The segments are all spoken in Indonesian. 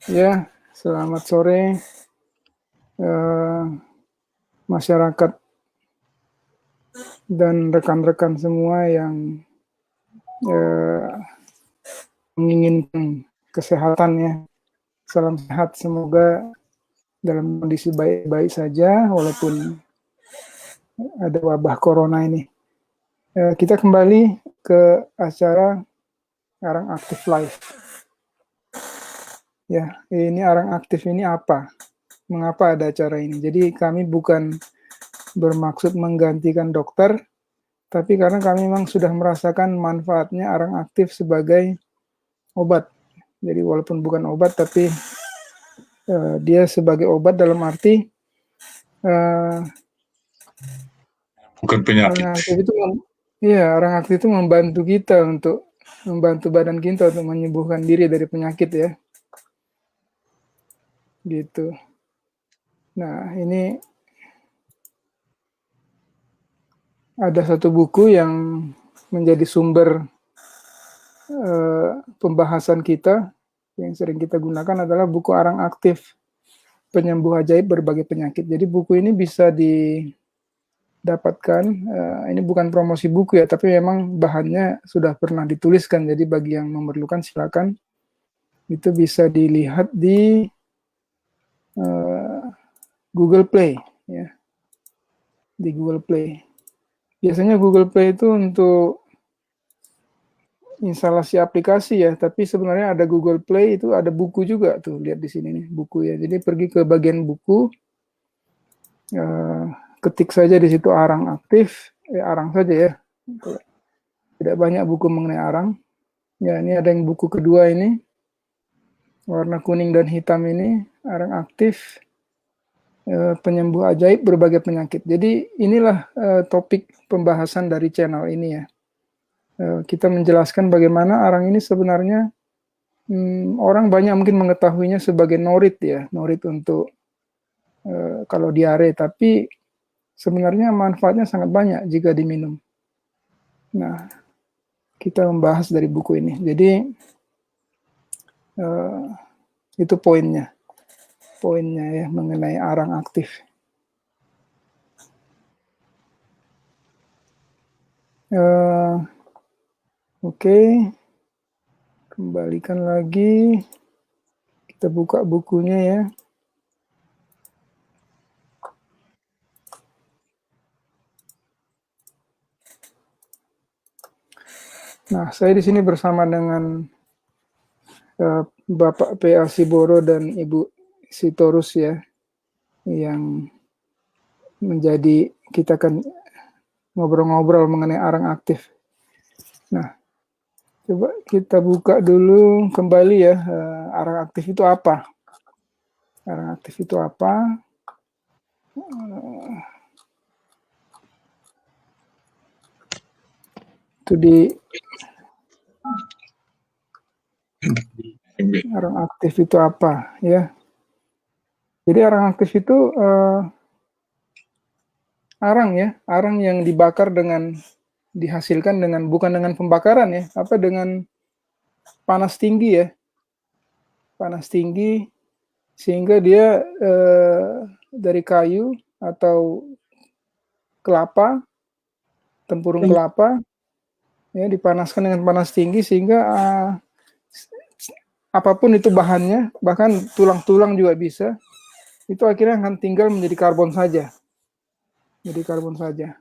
Ya, selamat sore masyarakat dan rekan-rekan semua yang menginginkan kesehatan ya. Salam sehat, semoga dalam kondisi baik-baik saja walaupun ada wabah corona ini. Kita kembali ke acara Arang Aktif Live. Ya, ini Arang Aktif ini apa? Mengapa ada acara ini? Jadi kami bukan bermaksud menggantikan dokter, tapi karena kami memang sudah merasakan manfaatnya Arang Aktif sebagai obat. Jadi walaupun bukan obat, tapi dia sebagai obat dalam arti bukan penyakit. Arang Aktif itu, Arang Aktif itu membantu kita untuk membantu badan kita untuk menyembuhkan diri dari penyakit ya. Gitu. Nah, ini ada satu buku yang menjadi sumber pembahasan kita yang sering kita gunakan adalah buku Arang Aktif, Penyembuh Ajaib Berbagai Penyakit. Jadi buku ini bisa didapatkan, ini bukan promosi buku ya, tapi memang bahannya sudah pernah dituliskan, jadi bagi yang memerlukan silakan. Itu bisa dilihat di Google Play ya, di Google Play. Biasanya Google Play itu untuk instalasi aplikasi ya, tapi sebenarnya ada Google Play itu ada buku juga tuh, lihat di sini nih buku ya. Jadi pergi ke bagian buku, ketik saja di situ Arang Aktif, Arang saja ya. Tidak banyak buku mengenai Arang. Ya, ini ada yang buku kedua ini, warna kuning dan hitam ini, Arang Aktif, Penyembuh Ajaib Berbagai Penyakit. Jadi inilah topik pembahasan dari channel ini ya. Kita menjelaskan bagaimana Arang ini sebenarnya orang banyak mungkin mengetahuinya sebagai norit ya, norit untuk kalau diare, tapi sebenarnya manfaatnya sangat banyak jika diminum. Nah, kita membahas dari buku ini. Jadi itu poinnya ya mengenai Arang Aktif. Oke, kembalikan lagi, kita buka bukunya ya. Nah, saya di sini bersama dengan Bapak P.A. Siboro dan Ibu Sitorus ya, yang menjadi, kita akan ngobrol-ngobrol mengenai Arang Aktif. Nah, coba kita buka dulu kembali ya, Arang Aktif itu apa? Arang Aktif itu apa? Itu di Arang Aktif itu apa ya? Jadi Arang Aktif itu arang ya, arang yang dibakar dengan, dihasilkan dengan, bukan dengan pembakaran ya, apa dengan panas tinggi ya, panas tinggi sehingga dia dari kayu atau kelapa, tempurung kelapa ya, dipanaskan dengan panas tinggi sehingga apapun itu bahannya, bahkan tulang-tulang juga bisa, itu akhirnya akan tinggal menjadi karbon saja. Jadi karbon saja.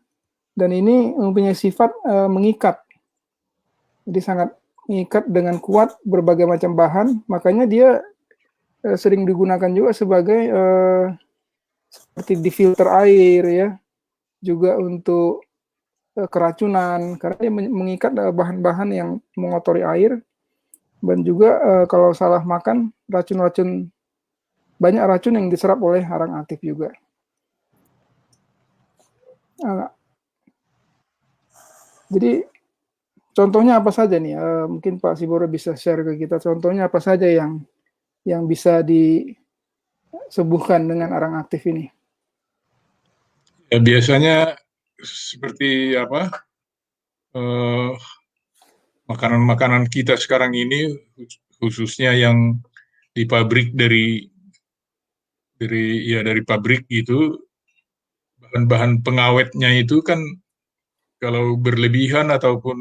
Dan ini mempunyai sifat mengikat. Jadi sangat mengikat dengan kuat berbagai macam bahan, makanya dia sering digunakan juga sebagai seperti di filter air ya, juga untuk keracunan, karena dia mengikat bahan-bahan yang mengotori air, dan juga kalau salah makan, racun-racun, banyak racun yang diserap oleh Arang Aktif juga. Jadi contohnya apa saja nih? Mungkin Pak Siboro bisa share ke kita contohnya apa saja yang bisa disembuhkan dengan Arang Aktif ini. Ya, biasanya seperti apa? makanan-makanan kita sekarang ini, khususnya yang di pabrik dari pabrik itu, bahan-bahan pengawetnya itu kan kalau berlebihan ataupun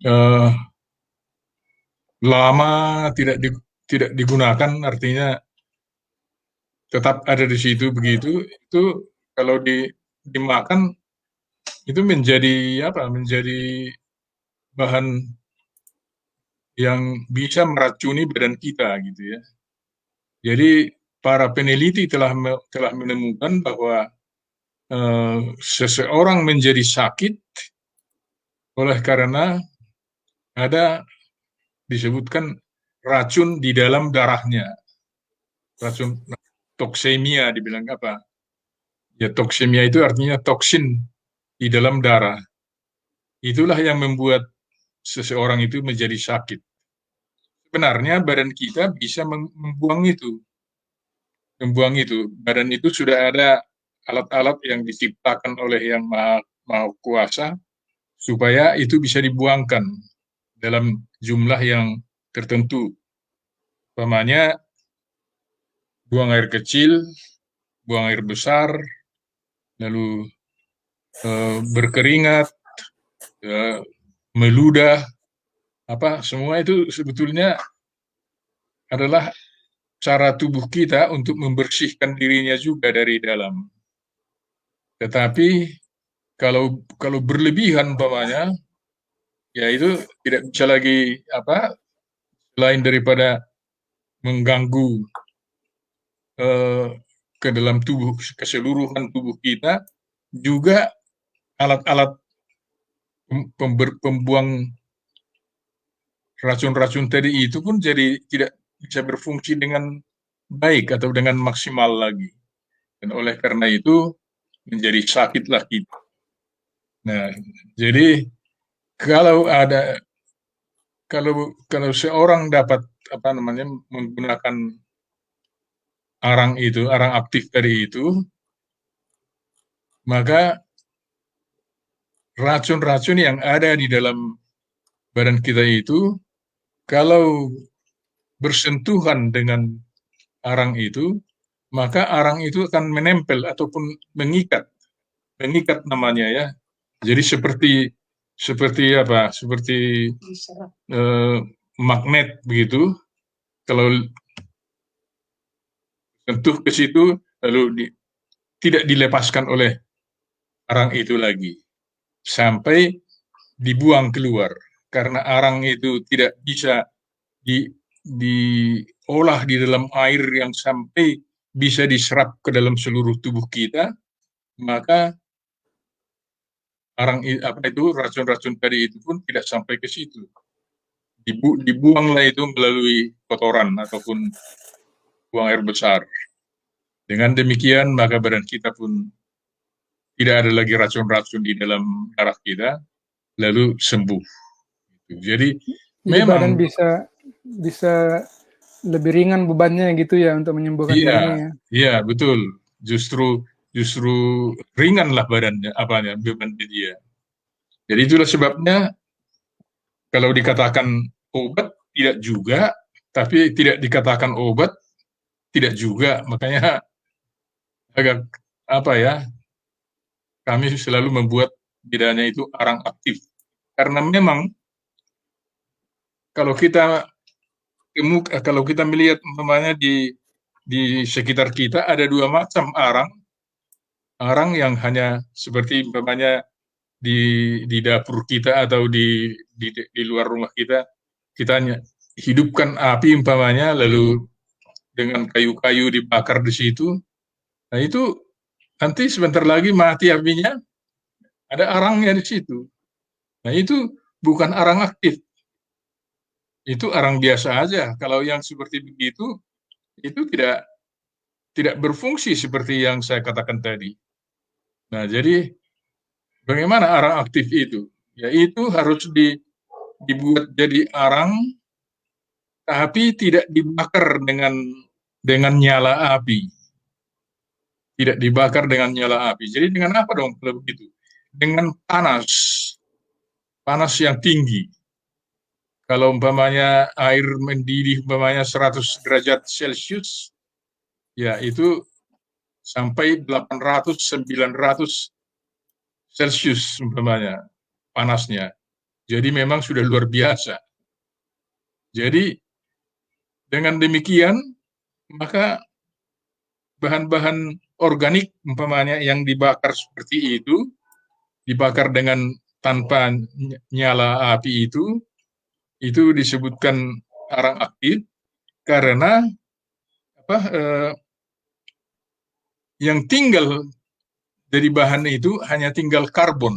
eh, lama tidak digunakan, artinya tetap ada di situ begitu, itu kalau dimakan itu menjadi apa? Menjadi bahan yang bisa meracuni badan kita gitu ya. Jadi para peneliti telah menemukan bahwa seseorang menjadi sakit oleh karena ada disebutkan racun di dalam darahnya, racun toksemia dibilang apa? Ya toksemia itu artinya toksin di dalam darah. Itulah yang membuat seseorang itu menjadi sakit. Sebenarnya badan kita bisa membuang itu, Badan itu sudah ada alat-alat yang diciptakan oleh Yang Maha Kuasa supaya itu bisa dibuangkan dalam jumlah yang tertentu. Umpamanya buang air kecil, buang air besar, lalu berkeringat, meludah, semua itu sebetulnya adalah cara tubuh kita untuk membersihkan dirinya juga dari dalam. Tetapi kalau berlebihan umpamanya, ya itu tidak bisa lagi selain daripada mengganggu ke dalam tubuh, keseluruhan tubuh kita, juga alat-alat pembuang racun-racun tadi itu pun jadi tidak bisa berfungsi dengan baik atau dengan maksimal lagi. Dan oleh karena itu menjadi sakitlah kita. Nah, jadi kalau kalau seorang dapat menggunakan arang aktif tadi itu, maka racun-racun yang ada di dalam badan kita itu, kalau bersentuhan dengan arang itu, maka arang itu akan menempel ataupun mengikat namanya ya. Jadi seperti magnet begitu. Kalau sentuh ke situ, lalu tidak dilepaskan oleh arang itu lagi sampai dibuang keluar, karena arang itu tidak bisa diolah di dalam air yang sampai bisa diserap ke dalam seluruh tubuh kita, maka racun-racun tadi itu pun tidak sampai ke situ. Dibuanglah itu melalui kotoran ataupun buang air besar. Dengan demikian, maka badan kita pun tidak ada lagi racun-racun di dalam darah kita, lalu sembuh. Jadi badan memang bisa lebih ringan bebannya gitu ya untuk menyembuhkan dirinya ya. Iya, betul. Justru ringanlah badannya, beban dia. Jadi itulah sebabnya kalau dikatakan obat tidak juga, tapi tidak dikatakan obat tidak juga. Makanya agak kami selalu membuat bedanya itu arang aktif. Karena memang kalau kita melihat umpamanya di sekitar kita ada dua macam arang yang hanya seperti umpamanya di dapur kita atau di luar rumah kita hanya hidupkan api umpamanya, lalu dengan kayu-kayu dibakar di situ. Nah itu nanti sebentar lagi mati apinya, ada arangnya di situ. Nah itu bukan arang aktif, itu arang biasa aja. Kalau yang seperti begitu itu tidak berfungsi seperti yang saya katakan tadi. Nah jadi bagaimana arang aktif itu? Yaitu harus dibuat jadi arang, tapi tidak dibakar dengan nyala api. Tidak dibakar dengan nyala api. Jadi dengan apa dong kalau begitu? Dengan panas yang tinggi. Kalau umpamanya air mendidih umpamanya 100 derajat Celcius, ya itu sampai 800, 900 Celcius umpamanya panasnya. Jadi memang sudah luar biasa. Jadi dengan demikian, maka bahan-bahan organik umpamanya yang dibakar seperti itu, dibakar dengan tanpa nyala api itu disebutkan arang aktif karena apa, yang tinggal dari bahan itu hanya tinggal karbon.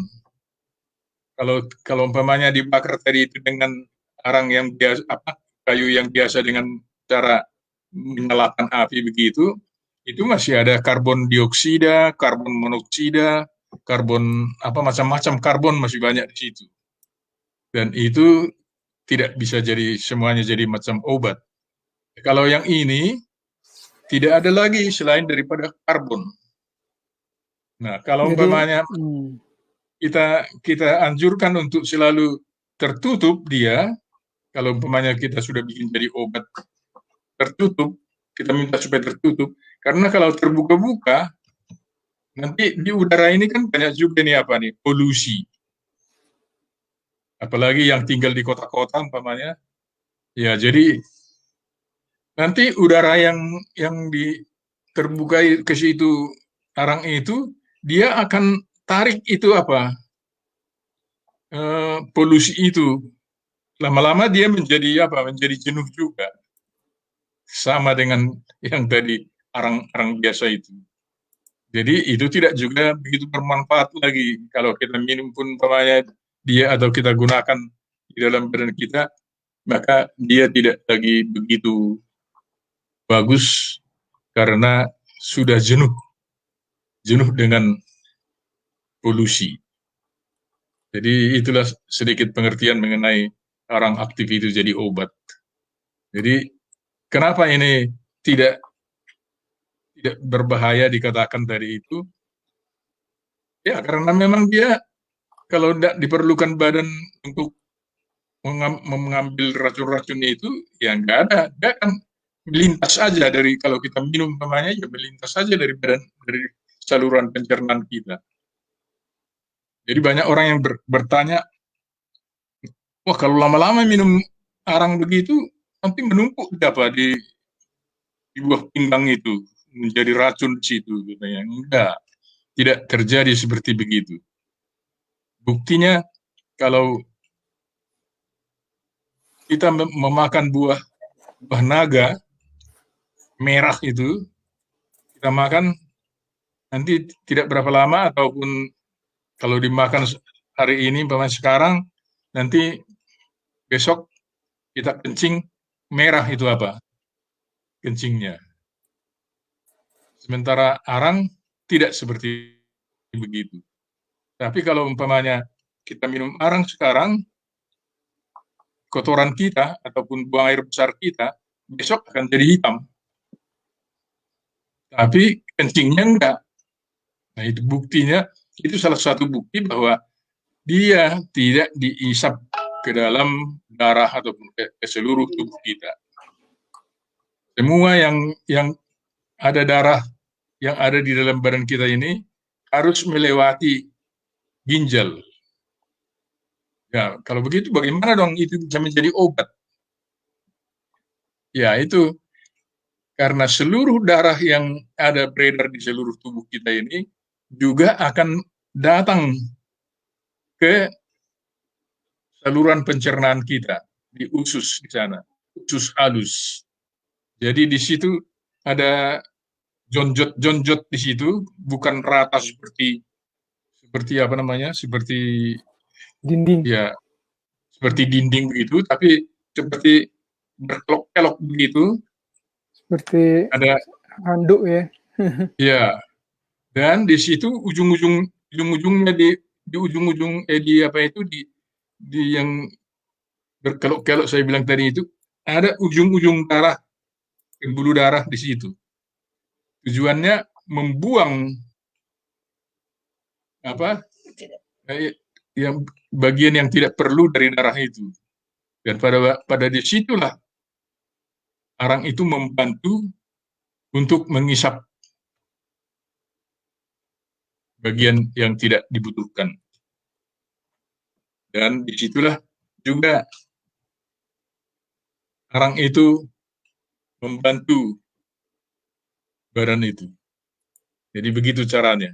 Kalau umpamanya dibakar tadi itu dengan arang yang biasa, kayu yang biasa dengan cara menyalakan api begitu, itu masih ada karbon dioksida, karbon monoksida, karbon macam-macam karbon masih banyak di situ. Dan itu tidak bisa jadi semuanya jadi macam obat. Kalau yang ini tidak ada lagi selain daripada karbon. Nah, kalau Jadi, umpamanya kita anjurkan untuk selalu tertutup dia, kalau umpamanya kita sudah bikin jadi obat tertutup, kita minta supaya tertutup, karena kalau terbuka-buka, nanti di udara ini kan banyak juga nih polusi. Apalagi yang tinggal di kota-kota umpamanya, ya jadi nanti udara yang terbuka ke situ arang itu, dia akan tarik itu polusi itu. Lama-lama dia menjadi menjadi jenuh juga. Sama dengan yang tadi arang-arang biasa itu. Jadi itu tidak juga begitu bermanfaat lagi kalau kita minum pun umpamanya dia atau kita gunakan di dalam badan kita, maka dia tidak lagi begitu bagus karena sudah jenuh dengan polusi. Jadi itulah sedikit pengertian mengenai arang aktif itu jadi obat. Jadi kenapa ini tidak berbahaya dikatakan tadi itu? Ya karena memang dia kalau tidak diperlukan badan untuk mengambil racun-racun itu, ya nggak ada. Dia kan melintas saja dari, kalau kita minum umpamanya, ya melintas saja dari badan, dari saluran pencernaan kita. Jadi banyak orang yang bertanya, wah kalau lama-lama minum arang begitu, nanti menumpuk di buah pinggang itu, menjadi racun di situ. Katanya. Enggak, tidak terjadi seperti begitu. Buktinya, kalau kita memakan buah naga merah itu, kita makan nanti tidak berapa lama, ataupun kalau dimakan hari ini umpamanya sekarang, nanti besok kita kencing merah itu kencingnya. Sementara arang tidak seperti begitu. Tapi kalau umpamanya kita minum arang sekarang, kotoran kita ataupun buang air besar kita besok akan jadi hitam. Tapi kencingnya enggak. Nah itu buktinya, itu salah satu bukti bahwa dia tidak diisap ke dalam darah ataupun ke seluruh tubuh kita. Semua yang ada darah yang ada di dalam badan kita ini harus melewati ginjal. Ya, kalau begitu bagaimana dong itu bisa menjadi obat? Ya, itu karena seluruh darah yang ada beredar di seluruh tubuh kita ini juga akan datang ke saluran pencernaan kita, di usus di sana, usus halus. Jadi di situ ada jonjot-jonjot di situ, bukan rata seperti seperti dinding. ya seperti dinding begitu, tapi seperti berkelok-kelok begitu. Seperti Ada handuk ya. ya, dan di situ ujung-ujungnya di ujung-ujung di yang berkelok-kelok saya bilang tadi itu, ada ujung-ujung darah, pembuluh darah di situ. Tujuannya membuang yang bagian yang tidak perlu dari darah itu. Dan pada disitulah arang itu membantu untuk mengisap bagian yang tidak dibutuhkan. Dan disitulah juga arang itu membantu badan itu. Jadi begitu caranya.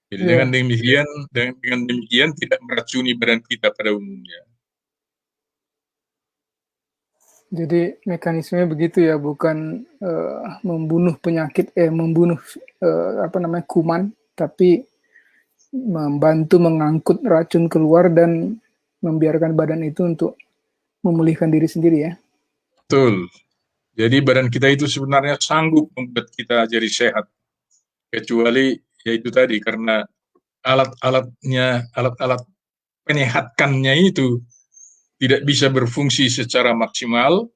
Jadi Ya, dengan demikian tidak meracuni badan kita pada umumnya. jadi mekanismenya begitu ya, bukan membunuh penyakit, membunuh kuman, tapi membantu mengangkut racun keluar dan membiarkan badan itu untuk memulihkan diri sendiri ya. Betul. Jadi badan kita itu sebenarnya sanggup membuat kita jadi sehat. Kecuali yaitu tadi karena alat-alat penyehatkannya itu tidak bisa berfungsi secara maksimal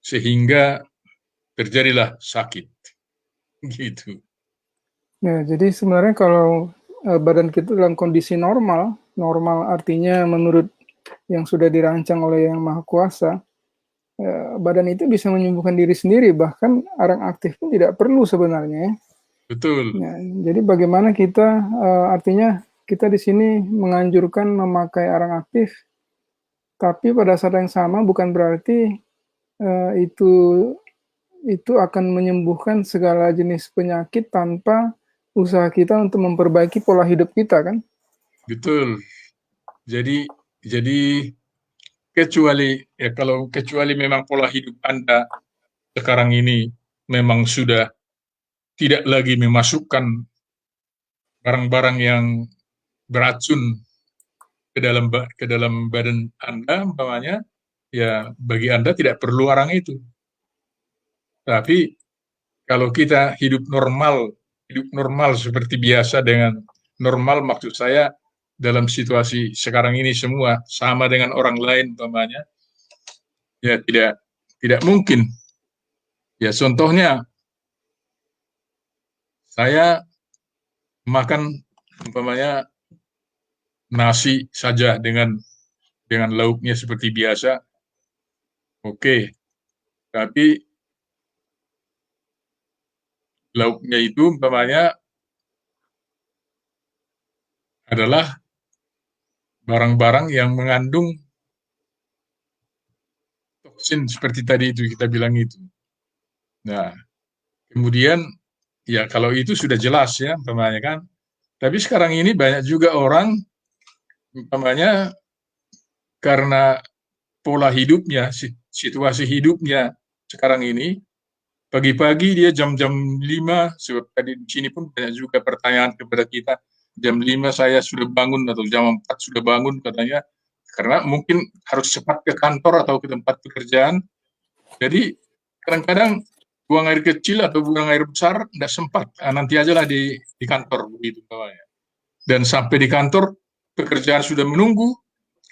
sehingga terjadilah sakit. Gitu. Ya, jadi sebenarnya kalau badan kita dalam kondisi normal, normal artinya menurut yang sudah dirancang oleh Yang Maha Kuasa, badan itu bisa menyembuhkan diri sendiri, bahkan arang aktif pun tidak perlu sebenarnya ya. Betul. Ya, jadi bagaimana kita artinya kita di sini menganjurkan memakai arang aktif, tapi pada saat yang sama bukan berarti uh, itu itu akan menyembuhkan segala jenis penyakit tanpa usaha kita untuk memperbaiki pola hidup kita kan? Betul. Jadi kecuali memang pola hidup Anda sekarang ini memang sudah tidak lagi memasukkan barang-barang yang beracun ke dalam badan Anda, umpamanya, ya bagi Anda tidak perlu arang itu. Tapi kalau kita hidup normal seperti biasa dengan normal maksud saya dalam situasi sekarang ini semua sama dengan orang lain, umpamanya, ya tidak mungkin. Ya contohnya saya makan umpamanya nasi saja dengan lauknya seperti biasa, oke. Tapi lauknya itu umpamanya adalah barang-barang yang mengandung toksin seperti tadi itu kita bilang itu. Nah, kemudian ya kalau itu sudah jelas ya umpamanya kan. Tapi sekarang ini banyak juga orang umpamanya karena pola hidupnya, situasi hidupnya sekarang ini pagi-pagi dia jam-jam 5, sebab tadi di sini pun banyak juga pertanyaan kepada kita, jam 5 saya sudah bangun atau jam 4 sudah bangun katanya, karena mungkin harus cepat ke kantor atau ke tempat pekerjaan. Jadi kadang-kadang buang air kecil atau buang air besar tidak sempat, nanti aja lah di kantor begitu bawahnya. Dan sampai di kantor pekerjaan sudah menunggu,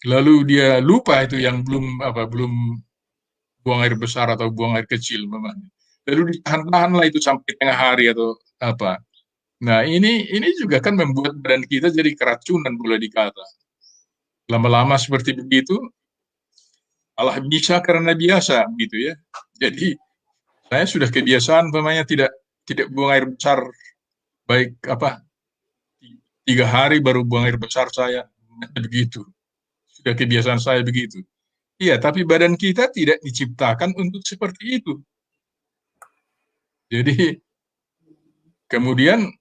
lalu dia lupa itu yang belum buang air besar atau buang air kecil memang. Lalu ditahan-tahan lah itu sampai tengah hari atau apa. Nah ini juga kan membuat badan kita jadi keracunan boleh dikata. Lama-lama seperti begitu, malah bisa karena biasa gitu ya. Jadi saya sudah kebiasaan pemainnya tidak buang air besar, baik 3 hari baru buang air besar saya begitu. Sudah kebiasaan saya begitu. Iya, tapi badan kita tidak diciptakan untuk seperti itu. Jadi kemudian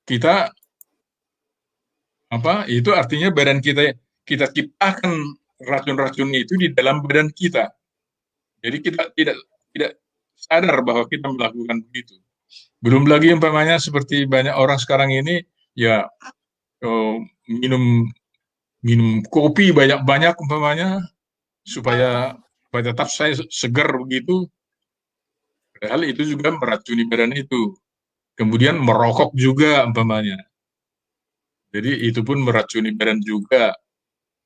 kita itu artinya badan kita ciptakan racun-racun itu di dalam badan kita. Jadi kita tidak sadar bahwa kita melakukan begitu. Belum lagi umpamanya seperti banyak orang sekarang ini ya minum minum kopi banyak-banyak umpamanya supaya tetap saya segar begitu. Padahal itu juga meracuni badan itu. Kemudian merokok juga umpamanya. Jadi itu pun meracuni badan juga.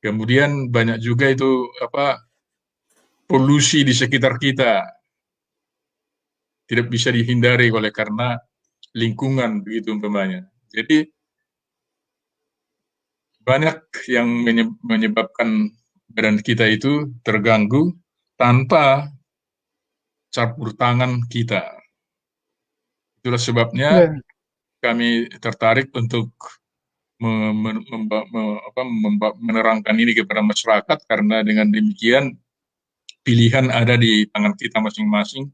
Kemudian banyak juga itu polusi di sekitar kita. Tidak bisa dihindari oleh karena lingkungan begitu umpamanya. Jadi banyak yang menyebabkan badan kita itu terganggu tanpa campur tangan kita. Itulah sebabnya Ya, kami tertarik untuk menerangkan ini kepada masyarakat, karena dengan demikian pilihan ada di tangan kita masing-masing,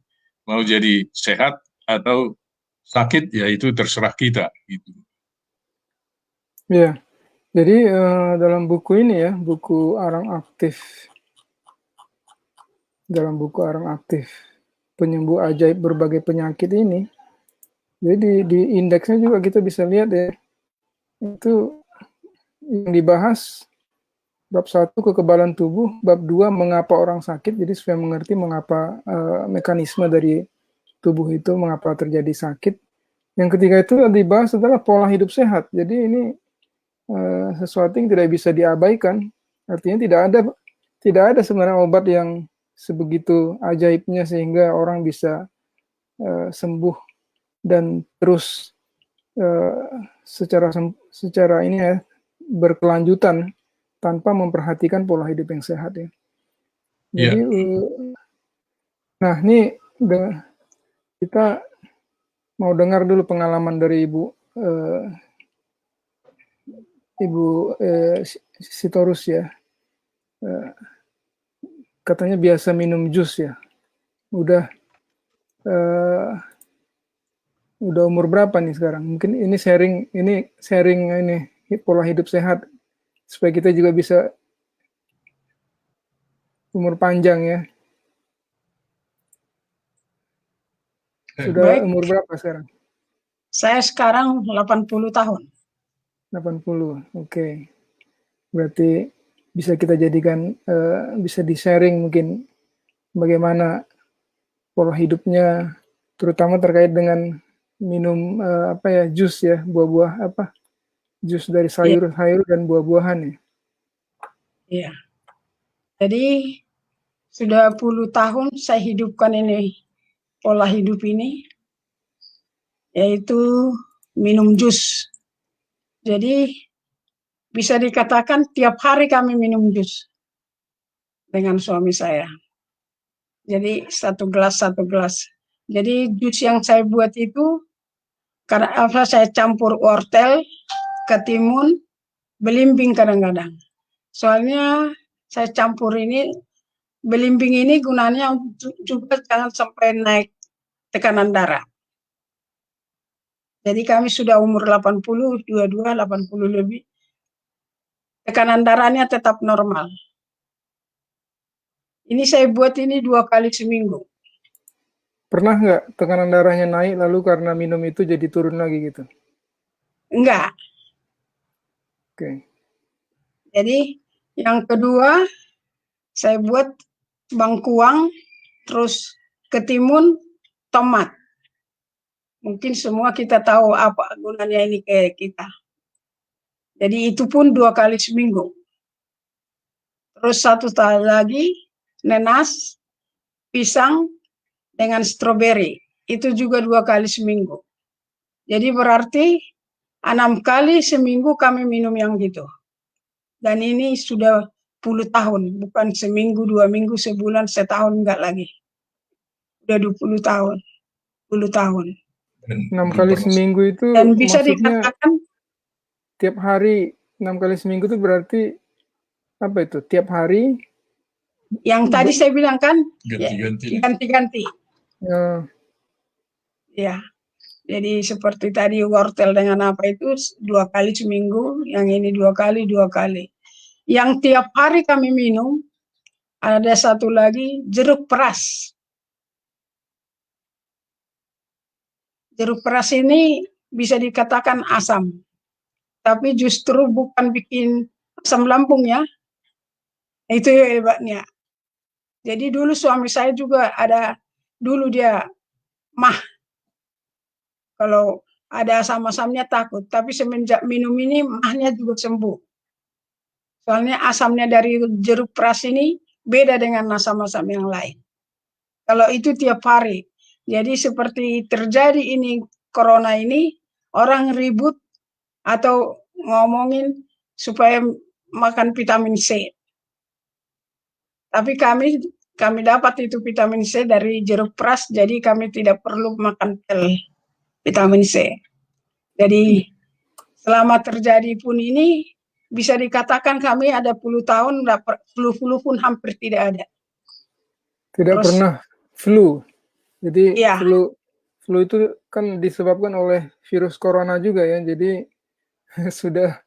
mau jadi sehat atau sakit, yaitu terserah kita gitu. ya. Jadi dalam buku ini ya, buku Arang Aktif, dalam buku Arang Aktif, penyembuh ajaib berbagai penyakit ini, jadi di indeksnya juga kita bisa lihat ya, itu yang dibahas bab 1 kekebalan tubuh, bab 2 mengapa orang sakit, jadi supaya mengerti mengapa mekanisme dari tubuh itu, mengapa terjadi sakit. Yang ketiga itu dibahas adalah pola hidup sehat. Jadi ini sesuatu yang tidak bisa diabaikan. Artinya tidak ada sebenarnya obat yang sebegitu ajaibnya sehingga orang bisa sembuh dan terus secara ini ya berkelanjutan tanpa memperhatikan pola hidup yang sehat ya. Jadi Ya, nah ini kita mau dengar dulu pengalaman dari Ibu Sitorus ya. Katanya biasa minum jus ya. Udah udah umur berapa nih sekarang? Mungkin ini sharing ini pola hidup sehat supaya kita juga bisa umur panjang ya. Sudah Baik, umur berapa sekarang? saya sekarang 80 tahun. 80. Oke. Berarti bisa kita jadikan bisa di-sharing mungkin bagaimana pola hidupnya terutama terkait dengan minum apa ya jus ya, buah-buah apa? Jus dari Iya, sayur-sayur dan buah-buahan ya. iya. Jadi sudah puluh tahun saya hidupkan ini pola hidup ini, yaitu minum jus. Jadi bisa dikatakan tiap hari kami minum jus dengan suami saya. Jadi satu gelas. Jadi jus yang saya buat itu karena apa, saya campur wortel, ketimun, belimbing kadang-kadang. Soalnya saya campur ini, belimbing ini gunanya juga jangan sampai naik tekanan darah. Jadi kami sudah umur 80, 22, 80 lebih. Tekanan darahnya tetap normal. Ini saya buat ini 2 kali seminggu. Pernah nggak tekanan darahnya naik lalu karena minum itu jadi turun lagi gitu? Enggak. Oke. Jadi yang kedua saya buat bangkuang, terus ketimun, tomat. Mungkin semua kita tahu apa gunanya ini ke kita. Jadi itu pun 2 kali seminggu. Terus satu lagi nenas, pisang dengan stroberi. Itu juga 2 kali seminggu. Jadi berarti 6 kali seminggu kami minum yang gitu. Dan ini sudah puluh tahun, bukan seminggu, 2 minggu, sebulan, setahun, enggak lagi. Udah 20 tahun, 10 tahun. 6 kali seminggu itu Dan bisa maksudnya dikatakan tiap hari 6 kali seminggu itu berarti apa itu? Tiap hari yang tadi saya bilang kan ganti-ganti. ganti-ganti. Ya. Jadi seperti tadi wortel dengan apa itu 2 kali seminggu, yang ini 2 kali, 2 kali. Yang tiap hari kami minum, ada satu lagi jeruk peras. Jeruk peras ini bisa dikatakan asam, tapi justru bukan bikin asam lambung ya. Itu hebatnya. Jadi dulu suami saya juga ada, dulu dia mah, kalau ada asam-asamnya takut, tapi semenjak minum ini mahnya juga sembuh. Soalnya asamnya dari jeruk peras ini beda dengan asam-asam yang lain. Kalau itu tiap hari. Jadi seperti terjadi ini corona ini, orang ribut atau ngomongin supaya makan vitamin C. Tapi kami dapat itu vitamin C dari jeruk peras, jadi kami tidak perlu makan pil vitamin C. Jadi selama terjadi pun ini bisa dikatakan kami ada puluh tahun flu pun hampir tidak ada. Tidak Terus, pernah flu. Jadi ya, flu itu kan disebabkan oleh virus corona juga ya. Jadi sudah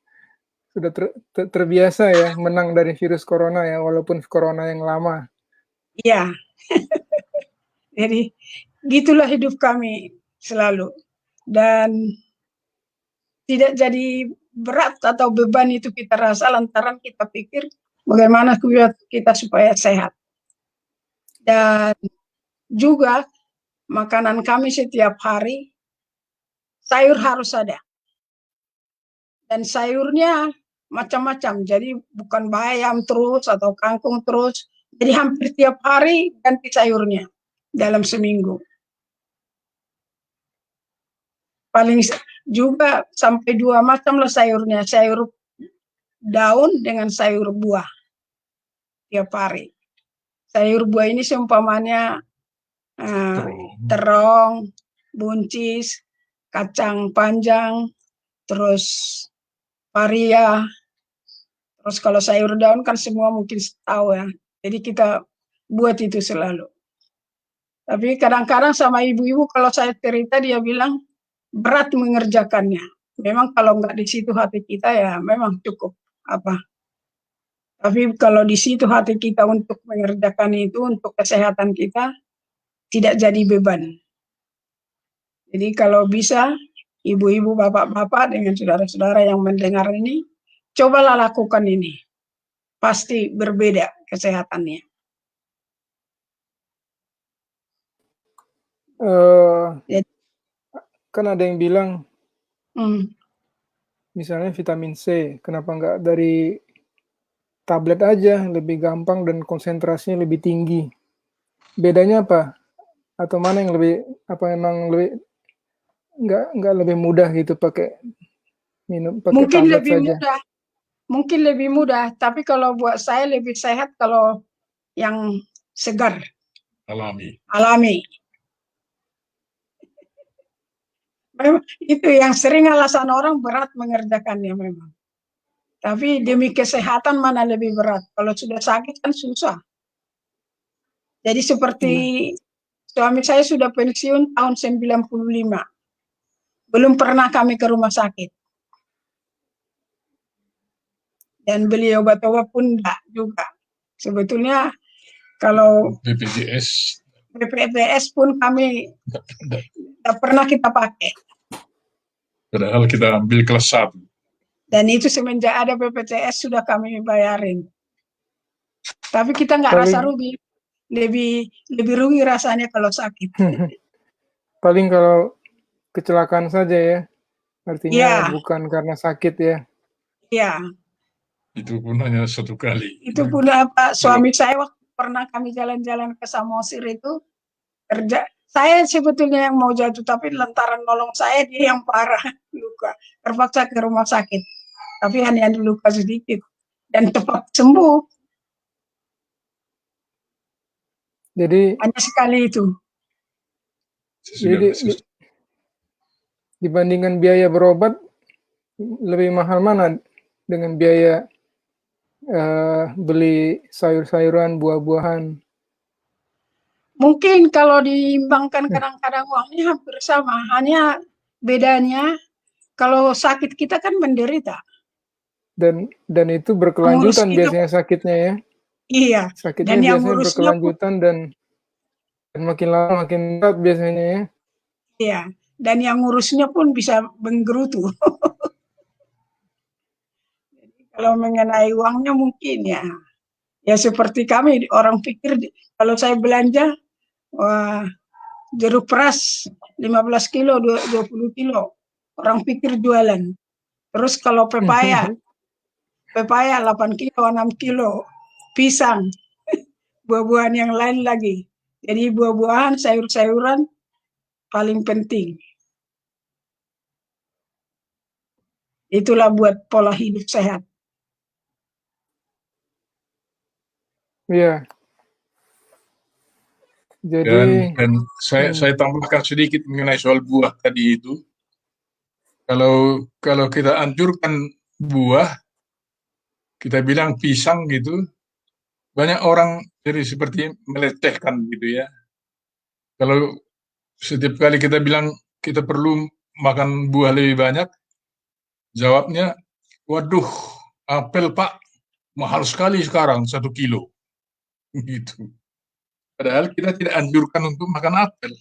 terbiasa ya menang dari virus corona ya, walaupun corona yang lama. iya. Jadi gitulah hidup kami selalu. Dan tidak jadi berat atau beban itu kita rasa lantaran kita pikir bagaimana kita supaya sehat. Dan juga makanan kami setiap hari sayur harus ada. Dan sayurnya macam-macam. Jadi bukan bayam terus atau kangkung terus. Jadi hampir tiap hari ganti sayurnya dalam seminggu. Paling juga sampai 2 macam lah sayurnya. Sayur daun dengan sayur buah tiap hari. Sayur buah ini seumpamanya terong, buncis, kacang panjang, terus paria. Terus kalau sayur daun kan semua mungkin tahu ya. Jadi kita buat itu selalu. Tapi kadang-kadang sama ibu-ibu kalau saya cerita dia bilang berat mengerjakannya. Memang kalau nggak di situ hati kita ya memang cukup apa. Tapi kalau di situ hati kita untuk mengerjakan itu untuk kesehatan kita tidak jadi beban. Jadi kalau bisa ibu-ibu, bapak-bapak dengan saudara-saudara yang mendengar ini, cobalah lakukan ini. Pasti berbeda kesehatannya. Kan ada yang bilang, misalnya vitamin C, kenapa nggak dari tablet aja, lebih gampang dan konsentrasinya lebih tinggi. Bedanya apa? Atau mana yang lebih, apa emang lebih nggak lebih mudah gitu pakai mungkin tablet lebih saja? mudah, mungkin lebih mudah. Tapi kalau buat saya lebih sehat kalau yang segar, alami. Memang itu yang sering alasan orang berat mengerjakannya memang. Tapi demi kesehatan mana lebih berat? Kalau sudah sakit kan susah. Jadi seperti suami saya sudah pensiun tahun 95. Belum pernah kami ke rumah sakit. Dan beli obat-obat pun enggak juga. Sebetulnya kalau BPJS pun kami tidak pernah kita pakai. Padahal kita ambil kelas 1. Dan itu semenjak ada BPJS sudah kami bayarin. Tapi kita nggak rasa rugi. Lebih rugi rasanya kalau sakit. Paling kalau kecelakaan saja ya. Artinya bukan karena sakit ya. Iya. Itu pun hanya 1 kali. Itu pun suami saya waktu pernah kami jalan-jalan ke Samosir itu kerja. Saya sebetulnya yang mau jatuh, tapi lantaran nolong saya dia yang parah luka. Terpaksa ke rumah sakit. Tapi hanya luka sedikit dan cepat sembuh. Jadi hanya sekali itu. Jadi dibandingkan biaya berobat lebih mahal mana dengan biaya beli sayur-sayuran, buah-buahan? Mungkin kalau diimbangkan kadang-kadang uangnya hampir sama. Hanya bedanya kalau sakit kita kan menderita. Dan itu berkelanjutan biasanya sakitnya ya. Iya. Sakitnya biasanya berkelanjutan dan makin lama makin berat biasanya ya. Iya. Dan yang ngurusnya pun bisa menggerutu. Kalau mengenai uangnya mungkin ya seperti kami orang pikir kalau saya belanja jeruk peras 15 kilo 20 kilo orang pikir jualan. Terus kalau pepaya 8 kilo 6 kilo pisang buah-buahan yang lain lagi. Jadi buah-buahan sayur-sayuran paling penting. Itulah buat pola hidup sehat. Iya. Dan, Jadi, saya tambahkan sedikit mengenai soal buah tadi itu. Kalau kita anjurkan buah, kita bilang pisang gitu, banyak orang jadi seperti melecehkan gitu ya. Kalau setiap kali kita bilang kita perlu makan buah lebih banyak, jawabnya, waduh, apel Pak, mahal sekali sekarang 1 kilo. Gitu. Padahal kita tidak anjurkan untuk makan apel.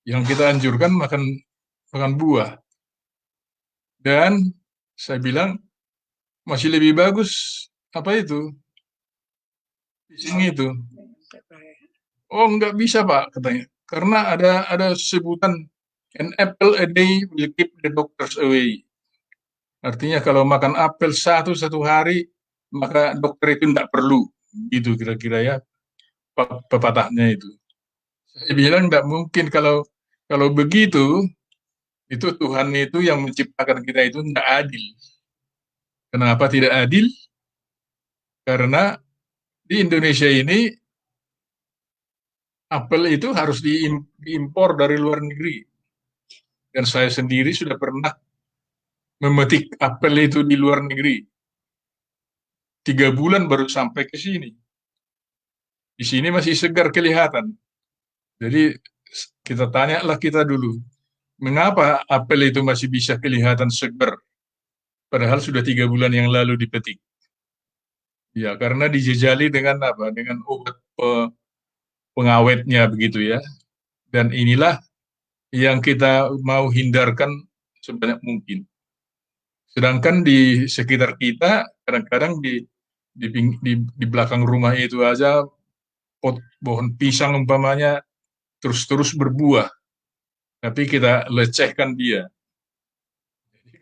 Yang kita anjurkan makan buah. Dan saya bilang masih lebih bagus apa itu? Pisang itu. Oh, nggak bisa Pak katanya. Karena ada sebutan an apple a day will keep the doctors away. Artinya kalau makan apel satu hari, maka dokter itu tidak perlu. Gitu kira-kira ya pepatahnya itu. Saya bilang tidak mungkin kalau begitu, itu Tuhan itu yang menciptakan kita itu tidak adil. Kenapa tidak adil? Karena di Indonesia ini apel itu harus diimpor dari luar negeri. Dan saya sendiri sudah pernah memetik apel itu di luar negeri. 3 bulan baru sampai ke sini. Di sini masih segar kelihatan. Jadi kita tanyalah kita dulu, mengapa apel itu masih bisa kelihatan segar, padahal sudah 3 bulan yang lalu dipetik. Ya, karena dijejali dengan apa? Dengan obat pengawetnya begitu ya. Dan inilah yang kita mau hindarkan sebanyak mungkin. Sedangkan di sekitar kita kadang-kadang di belakang rumah itu aja pohon pisang umpamanya terus-terus berbuah, tapi kita lecehkan dia. Jadi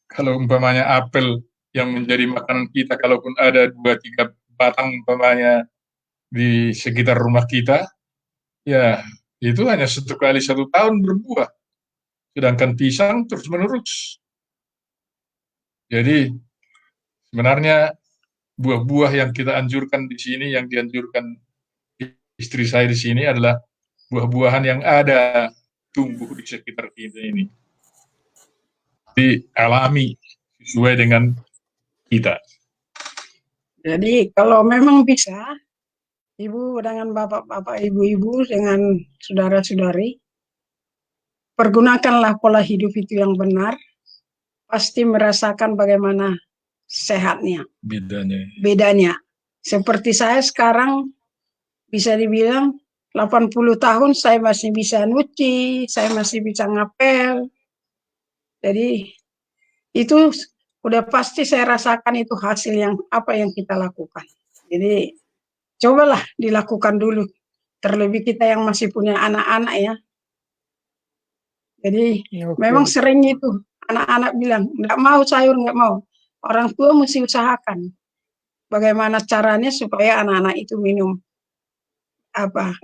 kalau umpamanya apel yang menjadi makanan kita, kalaupun ada 2-3 batang umpamanya di sekitar rumah kita, ya itu hanya 1 kali 1 tahun berbuah. Sedangkan pisang terus-menerus. Jadi sebenarnya buah-buah yang kita anjurkan di sini, yang dianjurkan istri saya di sini adalah buah-buahan yang ada tumbuh di sekitar kita ini. Jadi alami, sesuai dengan kita. Jadi kalau memang bisa, Ibu dengan bapak-bapak, ibu-ibu dengan saudara-saudari, pergunakanlah pola hidup itu yang benar, pasti merasakan bagaimana sehatnya, bedanya. Seperti saya sekarang bisa dibilang 80 tahun saya masih bisa nyuci, saya masih bisa ngapel. Jadi itu udah pasti saya rasakan itu hasil yang apa yang kita lakukan. Jadi cobalah dilakukan dulu. Terlebih kita yang masih punya anak-anak ya. Jadi memang sering itu anak-anak bilang nggak mau sayur, nggak mau. Orang tua mesti usahakan bagaimana caranya supaya anak-anak itu minum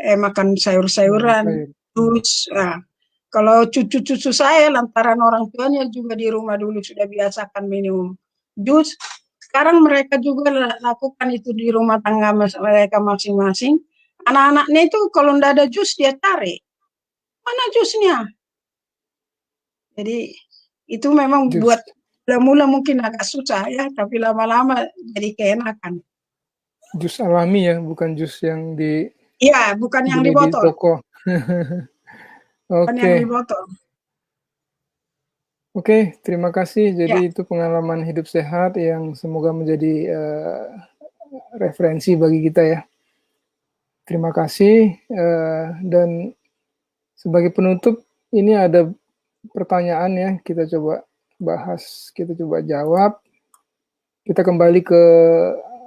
makan sayur-sayuran, jus. Nah, kalau cucu-cucu saya lantaran orang tuanya juga di rumah dulu sudah biasakan minum jus, sekarang mereka juga lakukan itu di rumah tangga mereka masing-masing. Anak-anaknya itu kalau tidak ada jus dia cari mana jusnya. Jadi itu memang buat mula-mula mungkin agak susah ya, tapi lama-lama jadi keenakan. Jus alami ya, bukan jus yang di. Iya, bukan yang di botol. Toko. Bukan yang di botol. Oke, terima kasih. Jadi itu pengalaman hidup sehat yang semoga menjadi referensi bagi kita ya. Terima kasih. Dan sebagai penutup, ini ada pertanyaan ya, kita coba bahas, kita coba jawab. Kita kembali ke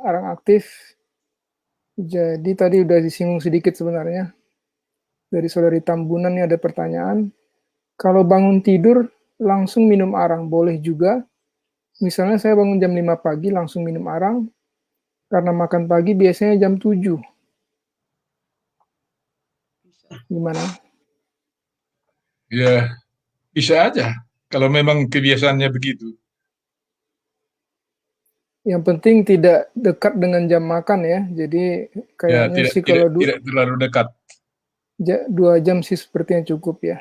arang aktif. Jadi tadi udah disinggung sedikit sebenarnya. Dari Saudari Tambunan ini ada pertanyaan. Kalau bangun tidur langsung minum arang, boleh juga? Misalnya saya bangun jam 5 pagi langsung minum arang, karena makan pagi biasanya jam 7. Gimana? Ya, bisa aja kalau memang kebiasaannya begitu. Yang penting tidak dekat dengan jam makan ya. Jadi Ya, kayaknya tidak sih kalau tidak terlalu dekat. 2 jam sih sepertinya cukup ya.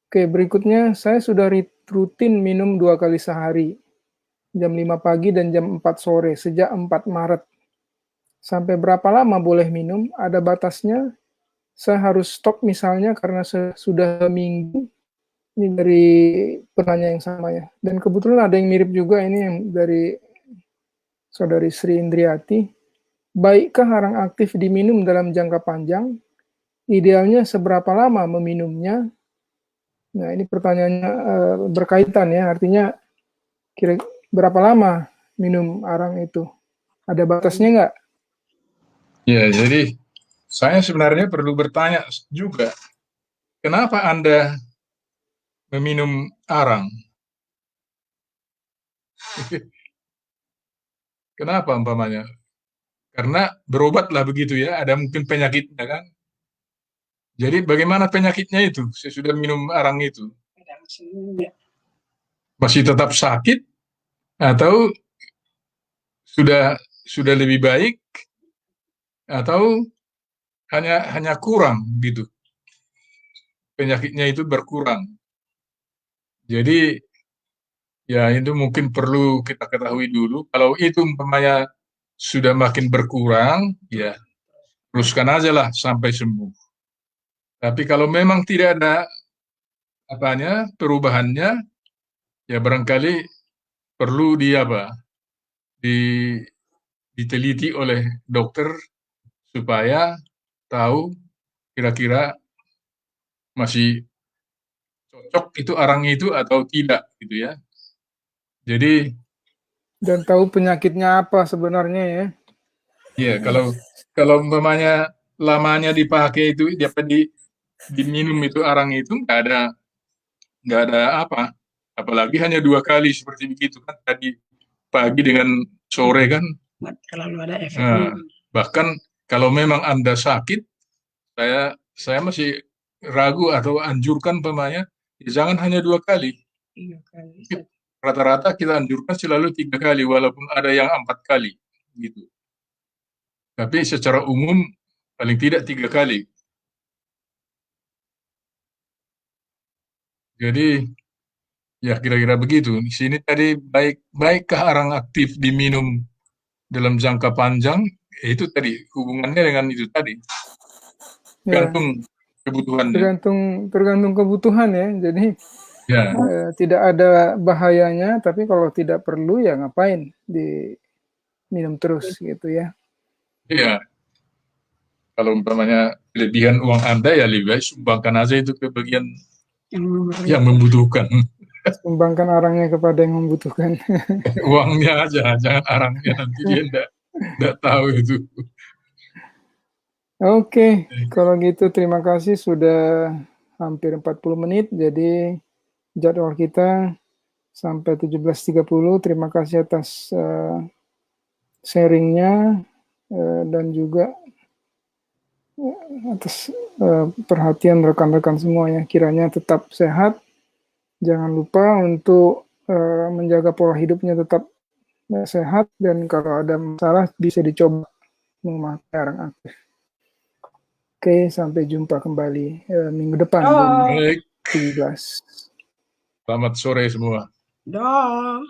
Oke, berikutnya saya sudah rutin minum 2 kali sehari, jam 5 pagi dan jam 4 sore sejak 4 Maret. Sampai berapa lama boleh minum? Ada batasnya? Saya harus stop misalnya karena sudah minggu. Ini dari penanya yang sama ya. Dan kebetulan ada yang mirip juga ini yang dari Saudari Sri Indriati. Baikkah arang aktif diminum dalam jangka panjang? Idealnya seberapa lama meminumnya? Nah, ini pertanyaannya berkaitan ya, artinya kira berapa lama minum arang itu? Ada batasnya nggak? Ya, jadi saya sebenarnya perlu bertanya juga, kenapa Anda meminum arang? Kenapa umpamanya? Karena berobatlah begitu ya, ada mungkin penyakitnya kan. Jadi bagaimana penyakitnya itu sesudah minum arang itu? Masih tetap sakit atau sudah lebih baik atau hanya kurang gitu? Penyakitnya itu berkurang. Jadi ya itu mungkin perlu kita ketahui dulu. Kalau itu umpamanya sudah makin berkurang, ya teruskan aja lah sampai sembuh. Tapi kalau memang tidak ada perubahannya, ya barangkali perlu diteliti oleh dokter supaya tahu kira-kira masih cocok itu arang itu atau tidak gitu ya. Jadi Dan tahu penyakitnya apa sebenarnya ya? ya kalau umpamanya lamanya dipakai itu diminum itu arang itu nggak ada apa, apalagi hanya 2 kali seperti begitu kan, tadi pagi dengan sore kan. Kalau ada efeknya. Bahkan kalau memang Anda sakit, saya masih ragu atau anjurkan umpamanya jangan hanya 2 kali. Rata-rata kita anjurkan selalu 3 kali walaupun ada yang 4 kali gitu. Tapi secara umum paling tidak 3 kali. Jadi ya kira-kira begitu. Di sini tadi baikkah arang aktif diminum dalam jangka panjang? Itu tadi hubungannya dengan itu tadi. Ya, Tergantung kebutuhannya. tergantung kebutuhan ya. Jadi Ya, tidak ada bahayanya, tapi kalau tidak perlu ya ngapain diminum terus gitu ya. iya. Kalau umpamanya kelebihan uang Anda ya lebih baik sumbangkan aja itu ke bagian yang membutuhkan. Sumbangkan arangnya kepada yang membutuhkan. Uangnya aja, jangan arangnya, nanti dia enggak tahu itu. Oke, kalau gitu terima kasih sudah hampir 40 menit. Jadi jadwal kita sampai 17.30. Terima kasih atas sharingnya dan juga atas perhatian rekan-rekan semua ya. Kiranya tetap sehat. Jangan lupa untuk menjaga pola hidupnya tetap sehat, dan kalau ada masalah bisa dicoba memakai arang aktif. Oke, sampai jumpa kembali minggu depan jam Baik, 17. selamat sore semua. Dah.